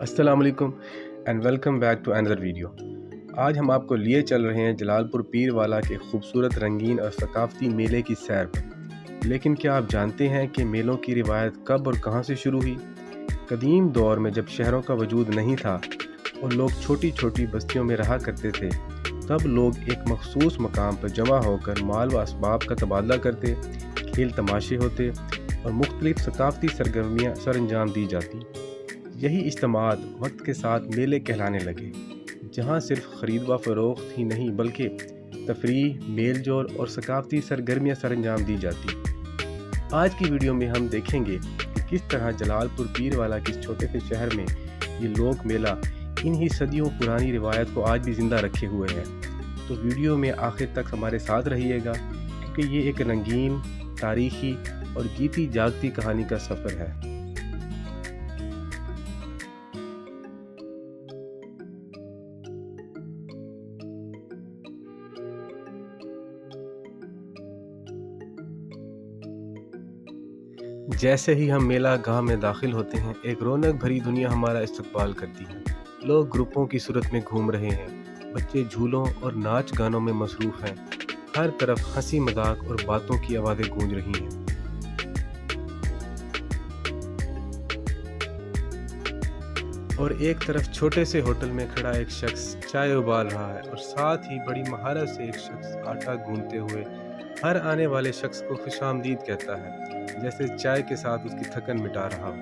अस्सलाम वालेकुम and welcome back to another video. आज हम आपको लिए चल रहे हैं जलालपुर पीर वाला के खूबसूरत रंगीन और सकाफती मेले की सैर पर। लेकिन क्या आप जानते हैं कि मेलों की रिवायत कब और कहां से शुरू हुई? कदीम दौर में जब शहरों का वजूद नहीं था और लोग छोटी छोटी बस्तियों में रहा करते थे, तब लोग एक मखसूस मकाम पर जमा होकर माल व असबाब का तबादला करते, खेल तमाशे होते और मुख्तलिफ सकाफती सरगर्मियाँ सर अंजाम दी जाती। यही इज्तिमात वक्त के साथ मेले कहलाने लगे, जहाँ सिर्फ ख़रीद व फ़रोख्त ही नहीं बल्कि तफरीह, मेल जोल और सकाफती सरगर्मियाँ सर अंजाम दी जाती। आज की वीडियो में हम देखेंगे कि किस तरह जलालपुर पीर वाला के इस छोटे से शहर में ये लोक मेला इन्हीं सदियों पुरानी रिवायत को आज भी ज़िंदा रखे हुए है। तो वीडियो में आखिर तक हमारे साथ रहिएगा, क्योंकि ये एक रंगीन, तारीखी और जीती जागती कहानी का सफ़र है। जैसे ही हम मेला गाह में दाखिल होते हैं, एक रौनक भरी दुनिया हमारा इस्तकबाल करती है। लोग ग्रुपों की सूरत में घूम रहे हैं, बच्चे झूलों और नाच गानों में मसरूफ़ हैं। हर तरफ हंसी मजाक और बातों की आवाज़ें गूंज रही हैं। और एक तरफ छोटे से होटल में खड़ा एक शख्स चाय उबाल रहा है और साथ ही बड़ी महारत से एक शख्स आटा गूंथते हुए हर आने वाले शख्स को खुशामदीद कहता है, जैसे चाय के साथ उसकी थकन मिटा रहा हो।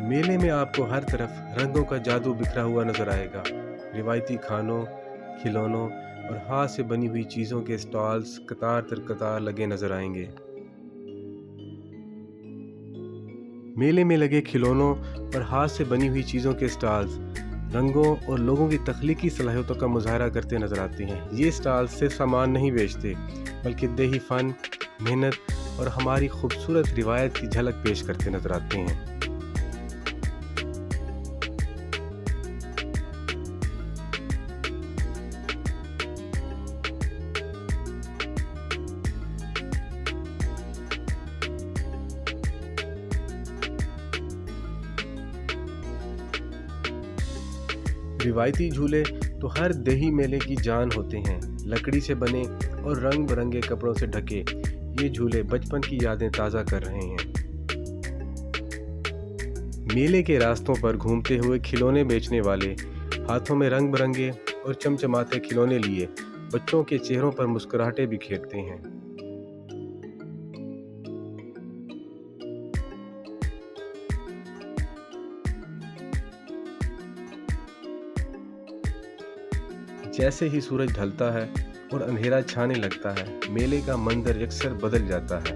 मेले में आपको हर तरफ रंगों का जादू बिखरा हुआ नजर आएगा। रिवायती खानों, खिलौनों और हाथ से बनी हुई चीज़ों के स्टॉल्स कतार दर कतार लगे नजर आएंगे। मेले में लगे खिलौनों और हाथ से बनी हुई चीज़ों के स्टॉल्स रंगों और लोगों की तख्लीकी सलाहियतों का मुजाहरा करते नजर आते हैं। ये स्टॉल्स सिर्फ सामान नहीं बेचते, बल्कि देही फ़न, मेहनत और हमारी खूबसूरत रिवायत की झलक पेश करते नजर आते हैं। रिवायती झूले तो हर दही मेले की जान होते हैं। लकड़ी से बने और रंग बिरंगे कपड़ों से ढके ये झूले बचपन की यादें ताज़ा कर रहे हैं। मेले के रास्तों पर घूमते हुए खिलौने बेचने वाले हाथों में रंग बिरंगे और चमचमाते खिलौने लिए बच्चों के चेहरों पर मुस्कुराहटें बिखेरते हैं। जैसे ही सूरज ढलता है और अंधेरा छाने लगता है, मेले का मंजर यकसर बदल जाता है।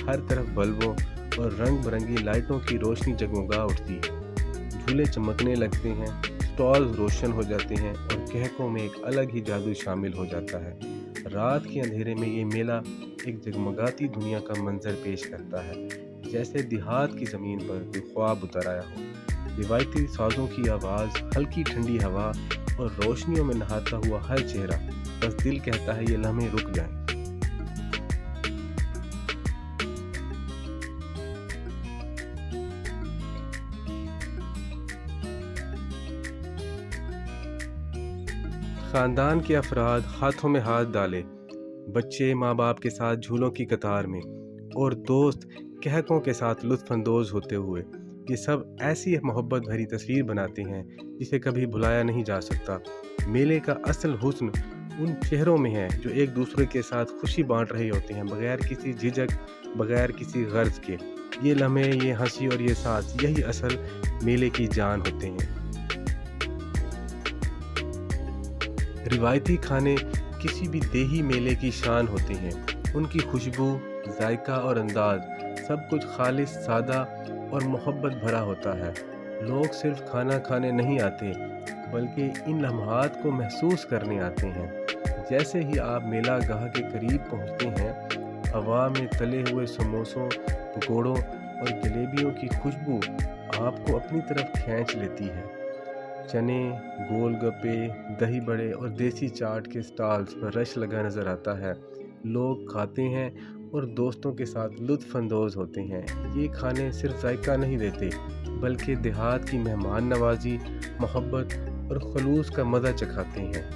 हर तरफ बल्बों और रंग बिरंगी लाइटों की रोशनी जगमगा उठती है। झूले चमकने लगते हैं, स्टॉल्स रोशन हो जाते हैं और कहकों में एक अलग ही जादू शामिल हो जाता है। रात के अंधेरे में ये मेला एक जगमगाती दुनिया का मंजर पेश करता है, जैसे देहात की ज़मीन पर कोई ख्वाब उतर आया हो। रिवायती साज़ों की आवाज़, हल्की ठंडी हवा और रोशनियों में नहाता हुआ हर चेहरा, बस दिल कहता है ये लम्हे रुक जाएं। खानदान के अफराद हाथों में हाथ डाले, बच्चे माँ बाप के साथ झूलों की कतार में और दोस्त कहकों के साथ लुत्फ अंदोज होते हुए ये सब ऐसी मोहब्बत भरी तस्वीर बनाते हैं जिसे कभी भुलाया नहीं जा सकता। मेले का असल हुस्न उन चेहरों में है जो एक दूसरे के साथ खुशी बांट रहे होते हैं, बगैर किसी झिझक, बगैर किसी गर्ज के। ये लम्हे, ये हंसी और ये साथ, यही असल मेले की जान होते हैं। रिवायती खाने किसी भी देही मेले की शान होते हैं। उनकी खुशबू, जायका और अंदाज सब कुछ खालिस, सादा और मोहब्बत भरा होता है। लोग सिर्फ खाना खाने नहीं आते, बल्कि इन लम्हात को महसूस करने आते हैं। जैसे ही आप मेला गाह के करीब पहुंचते हैं, हवा में तले हुए समोसों, पकौड़ों और जलेबियों की खुशबू आपको अपनी तरफ खींच लेती है। चने, गोलगप्पे, दही बड़े और देसी चाट के स्टॉल्स पर रश लगा नज़र आता है। لوگ کھاتے ہیں اور دوستوں کے ساتھ لطف اندوز ہوتے ہیں۔ یہ کھانے صرف ذائقہ نہیں دیتے بلکہ دیہات کی مہمان نوازی، محبت اور خلوص کا مزہ چکھاتے ہیں۔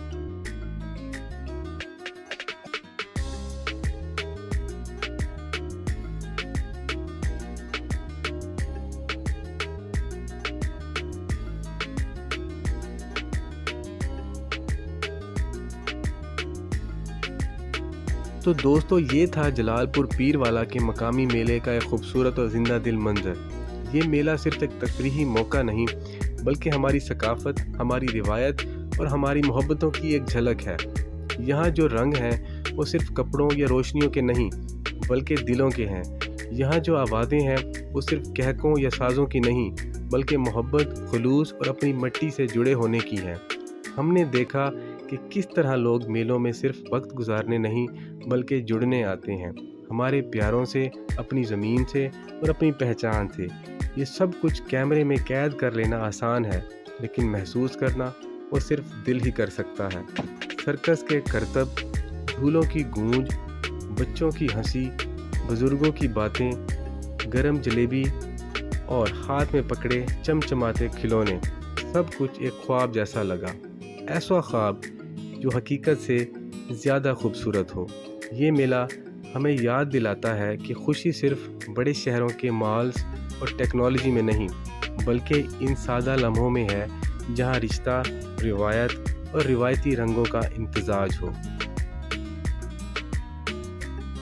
تو دوستو، یہ تھا جلال پور پیر والا کے مقامی میلے کا ایک خوبصورت اور زندہ دل منظر۔ یہ میلہ صرف ایک تفریحی موقع نہیں بلکہ ہماری ثقافت، ہماری روایت اور ہماری محبتوں کی ایک جھلک ہے۔ یہاں جو رنگ ہیں وہ صرف کپڑوں یا روشنیوں کے نہیں بلکہ دلوں کے ہیں۔ یہاں جو آوازیں ہیں وہ صرف کہکوں یا سازوں کی نہیں بلکہ محبت، خلوص اور اپنی مٹی سے جڑے ہونے کی ہیں۔ ہم نے دیکھا کہ کس طرح لوگ میلوں میں صرف وقت گزارنے نہیں بلکہ جڑنے آتے ہیں، ہمارے پیاروں سے، اپنی زمین سے اور اپنی پہچان سے۔ یہ سب کچھ کیمرے میں قید کر لینا آسان ہے لیکن محسوس کرنا وہ صرف دل ہی کر سکتا ہے۔ سرکس کے کرتب، جھولوں کی گونج، بچوں کی ہنسی، بزرگوں کی باتیں، گرم جلیبی اور ہاتھ میں پکڑے چمچماتے کھلونے، سب کچھ ایک خواب جیسا لگا۔ ایسا خواب جو حقیقت سے زیادہ خوبصورت ہو۔ یہ میلہ ہمیں یاد دلاتا ہے کہ خوشی صرف بڑے شہروں کے مالز اور ٹیکنالوجی میں نہیں بلکہ ان سادہ لمحوں میں ہے جہاں رشتہ، روایت اور روایتی رنگوں کا امتزاج ہو۔